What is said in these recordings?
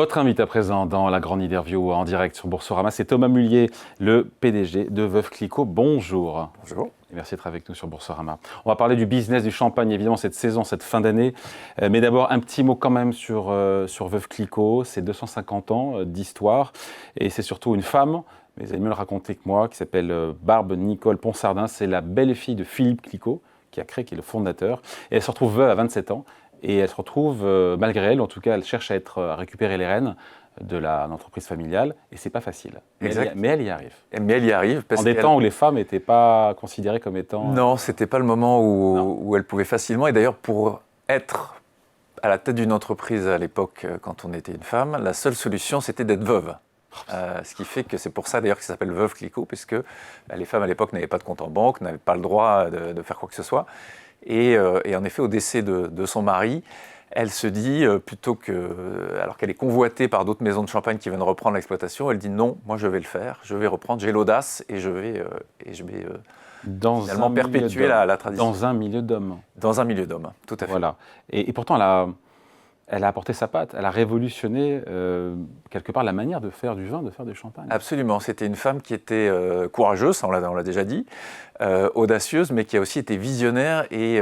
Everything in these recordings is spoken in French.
Votre invité à présent dans la grande interview en direct sur Boursorama, c'est Thomas Mullier, le PDG de Veuve Clicquot. Bonjour. Bonjour. Et merci d'être avec nous sur Boursorama. On va parler du business du champagne, évidemment, cette saison, cette fin d'année. Mais d'abord, un petit mot quand même sur Veuve Clicquot. C'est 250 ans d'histoire et c'est surtout une femme, mais vous allez mieux le raconter que moi, qui s'appelle Barbe Nicole Ponsardin. C'est la belle-fille de Philippe Clicquot, qui est le fondateur. Et elle se retrouve veuve à 27 ans. Et elle se retrouve, malgré elle, en tout cas, elle cherche à récupérer les rênes de l'entreprise familiale. Et c'est pas facile. Mais elle y arrive. Mais elle y arrive. En des temps où les femmes n'étaient pas considérées comme étant... Non, c'était pas le moment où elle pouvait facilement. Et d'ailleurs, pour être à la tête d'une entreprise à l'époque, quand on était une femme, la seule solution, c'était d'être veuve. Ce qui fait que c'est pour ça d'ailleurs que ça s'appelle Veuve Clicquot, puisque les femmes à l'époque n'avaient pas de compte en banque, n'avaient pas le droit de faire quoi que ce soit. Et en effet, au décès de son mari, elle se dit, alors qu'elle est convoitée par d'autres maisons de champagne qui viennent reprendre l'exploitation, elle dit non, moi je vais le faire, je vais reprendre, j'ai l'audace et je vais finalement perpétuer la tradition. Dans un milieu d'hommes. Dans un milieu d'hommes, tout à fait. Voilà. Et pourtant, elle a apporté sa patte, elle a révolutionné quelque part la manière de faire du vin, de faire du champagne. Absolument, c'était une femme qui était courageuse, on l'a déjà dit, audacieuse, mais qui a aussi été visionnaire et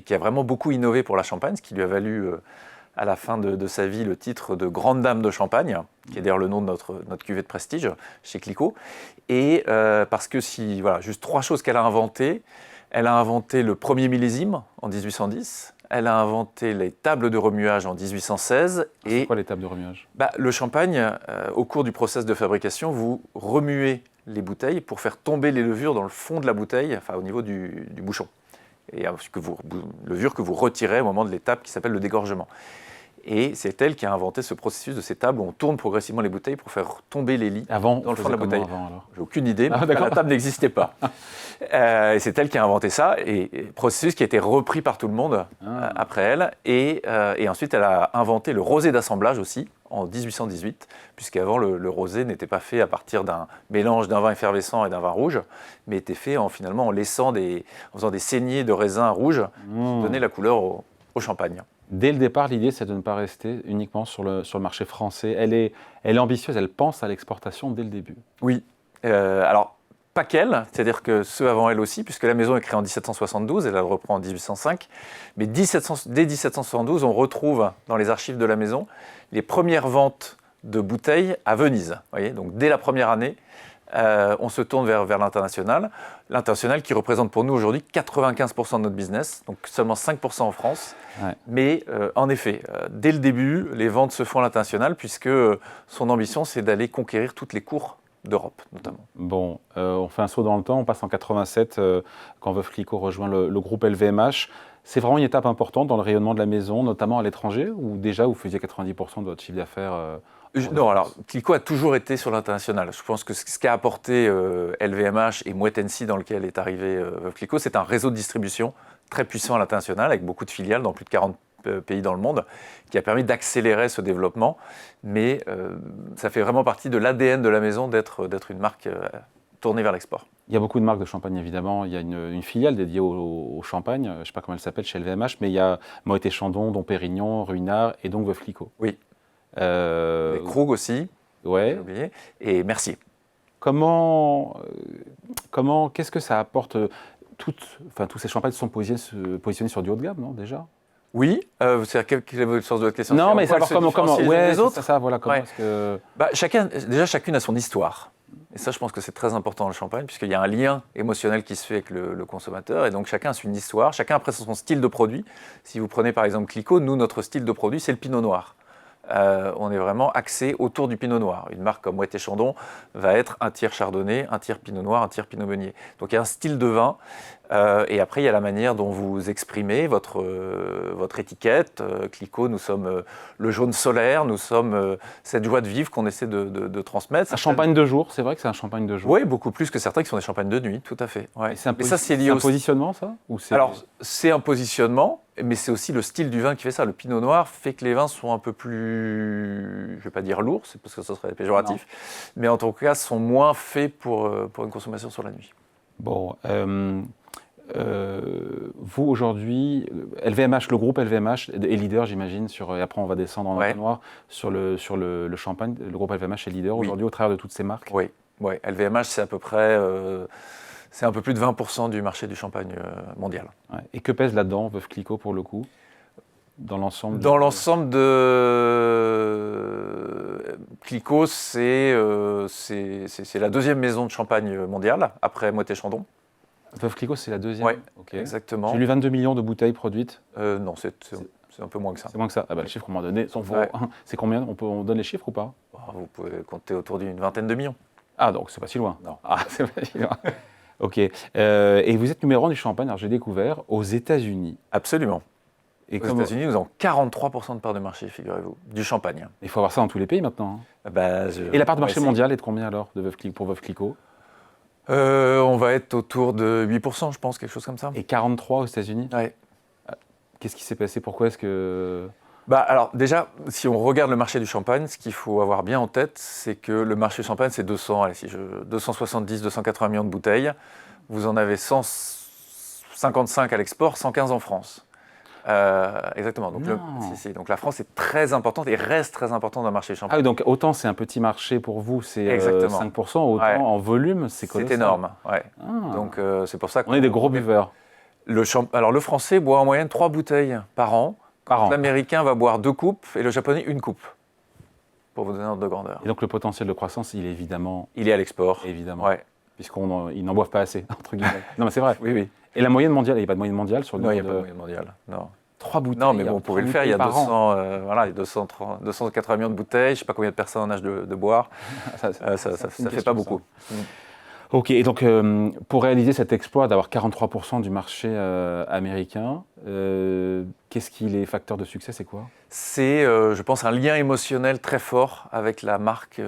qui a vraiment beaucoup innové pour la Champagne, ce qui lui a valu à la fin de sa vie le titre de Grande Dame de Champagne, qui est d'ailleurs le nom de notre cuvée de prestige chez Clicquot. Et parce que juste trois choses qu'elle a inventées. Elle a inventé le premier millésime en 1810. Elle a inventé les tables de remuage en 1816. C'est quoi les tables de remuage ? Le champagne, au cours du process de fabrication, vous remuez les bouteilles pour faire tomber les levures dans le fond de la bouteille, enfin au niveau du bouchon. Et levures que vous retirez au moment de l'étape qui s'appelle le dégorgement. Et c'est elle qui a inventé ce processus de ces tables où on tourne progressivement les bouteilles pour faire tomber les lits dans le fond de la bouteille. J'ai aucune idée, mais la table n'existait pas. Et c'est elle qui a inventé ça, et processus qui a été repris par tout le monde après elle. Et ensuite, elle a inventé le rosé d'assemblage aussi, en 1818, puisqu'avant, le rosé n'était pas fait à partir d'un mélange d'un vin effervescent et d'un vin rouge, mais était fait en faisant des saignées de raisins rouges qui donnaient la couleur au champagne. Dès le départ, l'idée, c'est de ne pas rester uniquement sur le marché français. Elle est ambitieuse, elle pense à l'exportation dès le début. Oui. Alors, pas qu'elle, c'est-à-dire que ceux avant elle aussi, puisque la maison est créée en 1772, elle reprend en 1805. Mais dès 1772, on retrouve dans les archives de la maison les premières ventes de bouteilles à Venise. Vous voyez, donc dès la première année, on se tourne vers l'international. L'international qui représente pour nous aujourd'hui 95% de notre business, donc seulement 5% en France. Ouais. Mais en effet, dès le début, les ventes se font à l'international puisque son ambition, c'est d'aller conquérir toutes les cours d'Europe, notamment. Bon, on fait un saut dans le temps, on passe en 87, quand Veuve Clicquot rejoint le groupe LVMH. C'est vraiment une étape importante dans le rayonnement de la maison, notamment à l'étranger, ou déjà vous faisiez 90% de votre chiffre d'affaires Non, alors Clicquot a toujours été sur l'international. Je pense que ce qu'a apporté LVMH et Moët Hennessy dans lequel est arrivé Veuve Clicquot, c'est un réseau de distribution très puissant à l'international, avec beaucoup de filiales dans plus de 40 pays dans le monde, qui a permis d'accélérer ce développement. Mais ça fait vraiment partie de l'ADN de la maison d'être une marque tournée vers l'export. Il y a beaucoup de marques de champagne, évidemment. Il y a une filiale dédiée au champagne, je ne sais pas comment elle s'appelle, chez LVMH, mais il y a Moët & Chandon, Dom Pérignon, Ruinart et donc Veuve Clicquot. Oui. Les Krug aussi, ouais. J'ai oublié, et Mercier. Qu'est-ce que ça apporte tous ces champagnes sont positionnés sur du haut de gamme, non, déjà ? Oui, c'est-à-dire quelle est votre source de votre question ? Non, mais savoir comment les autres. Ça, voilà, comment est-ce que... Chacune a son histoire. Et ça, je pense que c'est très important dans le champagne, puisqu'il y a un lien émotionnel qui se fait avec le consommateur. Et donc, chacun a une histoire, chacun après son style de produit. Si vous prenez par exemple Clicquot, nous, notre style de produit, c'est le pinot noir. On est vraiment axé autour du pinot noir. Une marque comme Moët & Chandon va être un tiers chardonnay, un tiers pinot noir, un tiers pinot meunier. Donc il y a un style de vin et après il y a la manière dont vous exprimez votre étiquette. Clicquot, nous sommes le jaune solaire, nous sommes cette joie de vivre qu'on essaie de transmettre. Un champagne de jour, c'est vrai que c'est un champagne de jour. Oui, beaucoup plus que certains qui sont des champagnes de nuit, tout à fait. Ouais. C'est un positionnement, ça ou Alors, c'est un positionnement, mais c'est aussi le style du vin qui fait ça. Le pinot noir fait que les vins sont un peu plus, je ne vais pas dire lourds, c'est parce que ça serait péjoratif, mais en tout cas sont moins faits pour une consommation sur la nuit. Bon, vous, aujourd'hui, LVMH, le groupe LVMH est leader, j'imagine, et après on va descendre en noir, sur le champagne. Le groupe LVMH est leader aujourd'hui au travers de toutes ces marques. Oui, LVMH, c'est à peu près, c'est un peu plus de 20% du marché du champagne mondial. Ouais. Et que pèse là-dedans, Veuve Clicquot, pour le coup, dans l'ensemble l'ensemble de Clicquot, c'est la deuxième maison de champagne mondiale, après Moët & Chandon. Veuve Clicquot, c'est la deuxième. Oui, exactement. J'ai lu 22 millions de bouteilles produites. Non, c'est un peu moins que ça. C'est moins que ça. Ah bah, les chiffres qu'on m'a donnés sont faux. C'est combien? On donne les chiffres ou pas? Vous pouvez compter autour d'une vingtaine de millions. Ah, donc c'est pas si loin. Non. Ah, c'est pas si loin. Ok. Et vous êtes numéro 1 du champagne, alors j'ai découvert, aux États-Unis. Absolument. Et aux États-Unis, nous avons 43% de part de marché, figurez-vous, du champagne. Il faut avoir ça dans tous les pays maintenant. Et la part de marché mondiale est de combien alors pour Veuve Clicquot? On va être autour de 8%, je pense, quelque chose comme ça. Et 43 aux États-Unis? Oui. Qu'est-ce qui s'est passé? Pourquoi est-ce que... Alors déjà, si on regarde le marché du champagne, ce qu'il faut avoir bien en tête, c'est que le marché du champagne, c'est 270, 280 millions de bouteilles. Vous en avez 155 à l'export, 115 en France. Exactement. Donc, donc la France est très importante et reste très importante dans le marché du champagne. Ah oui, donc autant c'est un petit marché pour vous, c'est 5%, autant en volume, c'est colossal. C'est énorme, ouais. Donc c'est pour ça qu'on est des gros buveurs. Alors le Français boit en moyenne 3 bouteilles par an. L'Américain va boire 2 coupes et le Japonais 1 coupe. Pour vous donner un ordre de grandeur. Et donc le potentiel de croissance, il est évidemment... Il est à l'export. Évidemment. Ouais. Puisqu'ils n'en boivent pas assez, entre guillemets. Non mais c'est vrai. Oui. Et la moyenne mondiale, il n'y a pas de moyenne mondiale sur le nombre de... Non, il n'y a pas de moyenne mondiale, non. 3 bouteilles. Non, mais bon, vous pouvez le faire, il y a 280 millions de bouteilles, je ne sais pas combien de personnes en âge de boire. Ça ne fait pas beaucoup. Ok, et donc pour réaliser cet exploit d'avoir 43% du marché américain, qu'est-ce qui est les facteurs de succès, c'est quoi? C'est, je pense, un lien émotionnel très fort avec la marque,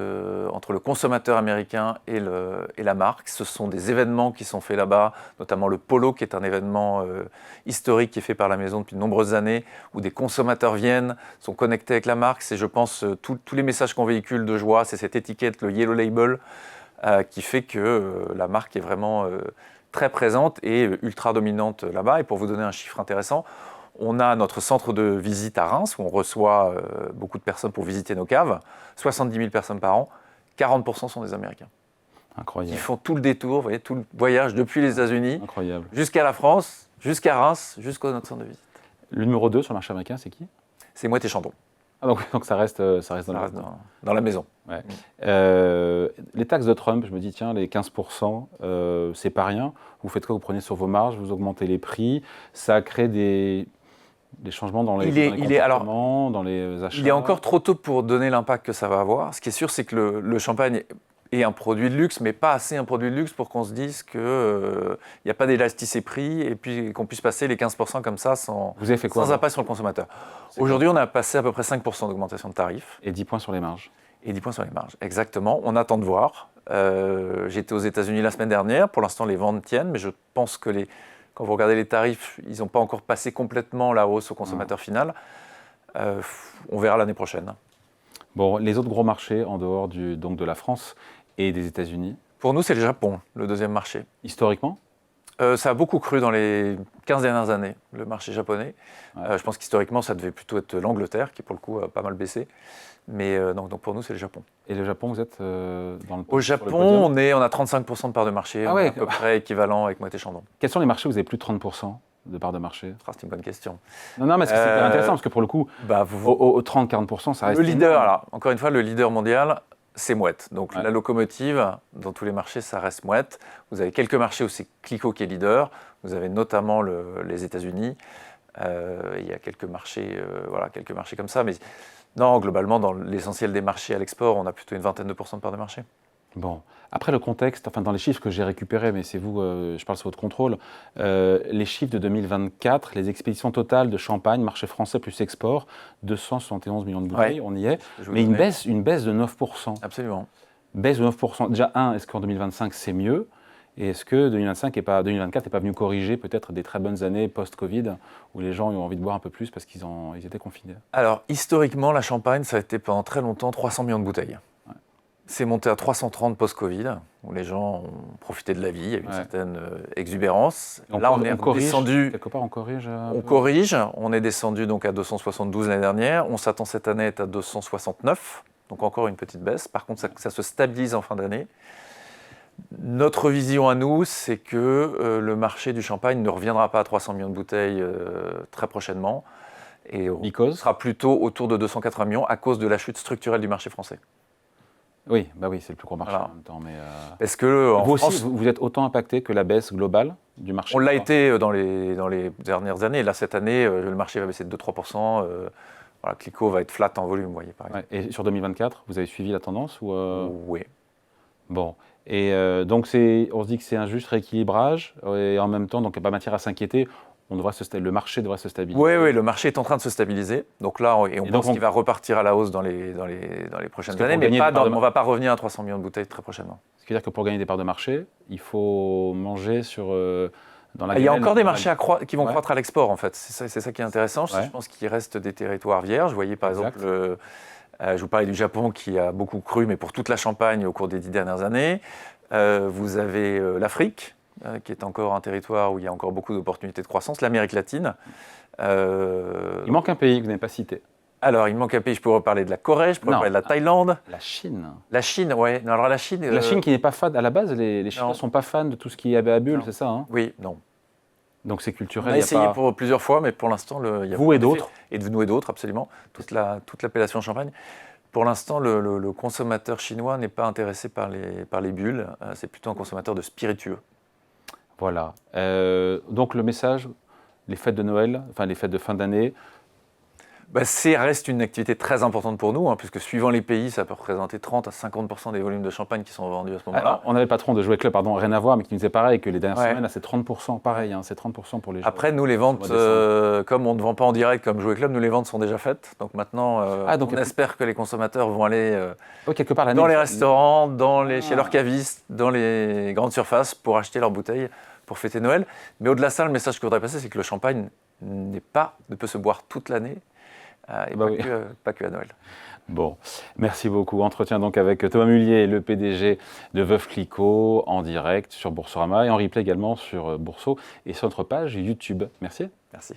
entre le consommateur américain et la marque. Ce sont des événements qui sont faits là-bas, notamment le Polo, qui est un événement historique qui est fait par la maison depuis de nombreuses années, où des consommateurs viennent, sont connectés avec la marque. C'est, je pense, tous les messages qu'on véhicule de joie, c'est cette étiquette, le Yellow Label, qui fait que la marque est vraiment très présente et ultra dominante là-bas. Et pour vous donner un chiffre intéressant, on a notre centre de visite à Reims, où on reçoit beaucoup de personnes pour visiter nos caves, 70 000 personnes par an, 40% sont des Américains. Incroyable. Ils font tout le détour, vous voyez, tout le voyage depuis les États-Unis jusqu'à la France, jusqu'à Reims, jusqu'à notre centre de visite. Le numéro 2 sur le marché américain, c'est qui? C'est Moët & Chandon. Ah donc ça reste dans la maison. Ouais. Les taxes de Trump, je me dis, tiens, les 15%, c'est pas rien. Vous faites quoi? Vous prenez sur vos marges, vous augmentez les prix. Ça crée des changements dans les comportements, dans les achats. Il est encore trop tôt pour donner l'impact que ça va avoir. Ce qui est sûr, c'est que le champagne est un produit de luxe, mais pas assez un produit de luxe pour qu'on se dise qu'il n'y a pas d'élasticité prix et puis qu'on puisse passer les 15% comme ça sans impact sur le consommateur. Aujourd'hui, on a passé à peu près 5% d'augmentation de tarifs. Et 10 points sur les marges. Et 10 points sur les marges, exactement. On attend de voir. J'étais aux États-Unis la semaine dernière. Pour l'instant, les ventes tiennent, mais je pense que quand vous regardez les tarifs, ils n'ont pas encore passé complètement la hausse au consommateur final. On verra l'année prochaine. Bon, les autres gros marchés en dehors donc de la France et des États-Unis? Pour nous, c'est le Japon, le deuxième marché. Historiquement? Ça a beaucoup cru dans les 15 dernières années, le marché japonais. Je pense qu'historiquement, ça devait plutôt être l'Angleterre, qui pour le coup a pas mal baissé. Mais donc pour nous, c'est le Japon. Et le Japon, vous êtes dans le... Au Japon, on a 35% de part de marché, à peu près équivalent avec Moët & Chandon. Quels sont les marchés où vous avez plus de 30% de part de marché? C'est une bonne question. Non, mais c'est super intéressant, parce que pour le coup, au 30-40%, ça reste... Le leader, alors, encore une fois, le leader mondial, c'est Moët. Donc la locomotive, dans tous les marchés, ça reste Moët. Vous avez quelques marchés où c'est Clicquot qui est leader. Vous avez notamment les États-Unis. Il y a quelques marchés comme ça. Mais non, globalement, dans l'essentiel des marchés à l'export, on a plutôt une vingtaine de pourcents de part de marché. Bon. Après le contexte, dans les chiffres que j'ai récupérés, mais c'est vous, je parle sous votre contrôle, les chiffres de 2024, les expéditions totales de champagne, marché français plus export, 271 millions de bouteilles, on y est, mais une baisse de 9%. Absolument. Baisse de 9%. Déjà, est-ce qu'en 2025 c'est mieux? Et est-ce que 2024 n'est pas venu corriger peut-être des très bonnes années post-Covid où les gens ont envie de boire un peu plus parce qu'ils étaient confinés? Alors, historiquement, la Champagne, ça a été pendant très longtemps 300 millions de bouteilles. C'est monté à 330 post-Covid, où les gens ont profité de la vie, il y a eu une Ouais. certaine exubérance. On Là, on est corrige, descendu. quelque part, on corrige. On corrige, on est descendu donc à 272 l'année dernière. On s'attend cette année à être à 269, donc encore une petite baisse. Par contre, ça se stabilise en fin d'année. Notre vision à nous, c'est que le marché du champagne ne reviendra pas à 300 millions de bouteilles très prochainement. Et on Because sera plutôt autour de 280 millions à cause de la chute structurelle du marché français. Oui, bah oui, c'est le plus gros marché Voilà. en même temps. Mais Parce que en vous France, aussi, vous êtes autant impacté que la baisse globale du marché. on l'a été dans les dernières années. Là, cette année, le marché va baisser de 2-3%. Voilà, Clicquot va être flat en volume, vous voyez, par exemple. Ouais. Et sur 2024, vous avez suivi la tendance ou Oui. Bon. Et donc, on se dit que c'est un juste rééquilibrage et en même temps, donc il n'y a pas matière à s'inquiéter. Le marché devrait se stabiliser. Oui, le marché est en train de se stabiliser. Donc là, on pense qu'il va repartir à la hausse dans les prochaines années, mais on ne va pas revenir à 300 millions de bouteilles très prochainement. Ce qui veut dire que pour gagner des parts de marché, il faut manger dans la Il y a encore des marchés qui vont Ouais. croître à l'export, en fait. C'est ça qui est intéressant. Ouais. Je pense qu'il reste des territoires vierges. Vous voyez, par Exact. exemple, je vous parlais du Japon qui a beaucoup cru, mais pour toute la Champagne au cours des 10 dernières années. Vous avez l'Afrique, qui est encore un territoire où il y a encore beaucoup d'opportunités de croissance. L'Amérique latine. Il manque un pays que vous n'avez pas cité. Alors, il manque un pays. Je pourrais parler de la Corée, je pourrais parler de la Thaïlande. La Chine. La Chine, ouais. Alors la Chine. La Chine qui n'est pas fan, à la base, les Chinois ne sont pas fans de tout ce qui est à bulle, Non. c'est ça hein. Oui, non. Donc c'est On culturel. a il y a essayé pas... pour plusieurs fois, mais pour l'instant, il y a Vous et pas d'effet. d'autres. Et de nous et d'autres, absolument. Toute l'appellation Champagne. Pour l'instant, le consommateur chinois n'est pas intéressé par les bulles. C'est plutôt un consommateur de spiritueux. Voilà. Donc le message, les fêtes de Noël, enfin les fêtes de fin d'année. Reste une activité très importante pour nous, puisque suivant les pays, ça peut représenter 30 à 50% des volumes de champagne qui sont vendus à ce moment-là. Alors, on avait le patron de Jouet Club, pardon, rien à voir, mais qui nous disait pareil, que les dernières Ouais. semaines, là, c'est 30%, pareil, hein, c'est 30% pour les gens. Après, nous, les ventes, comme on ne vend pas en direct comme Jouet Club, nous, les ventes sont déjà faites. Donc maintenant, on espère que les consommateurs vont aller quelque part, dans les restaurants, chez leurs cavistes, dans les grandes surfaces pour acheter leurs bouteilles pour fêter Noël. Mais au-delà de ça, le message que je voudrais passer, c'est que le champagne ne peut se boire toute l'année. Pas que à Noël. Bon, merci beaucoup. Entretien donc avec Thomas Mullier, le PDG de Veuve Clicquot, en direct sur Boursorama et en replay également sur Bourso et sur notre page YouTube. Merci. Merci.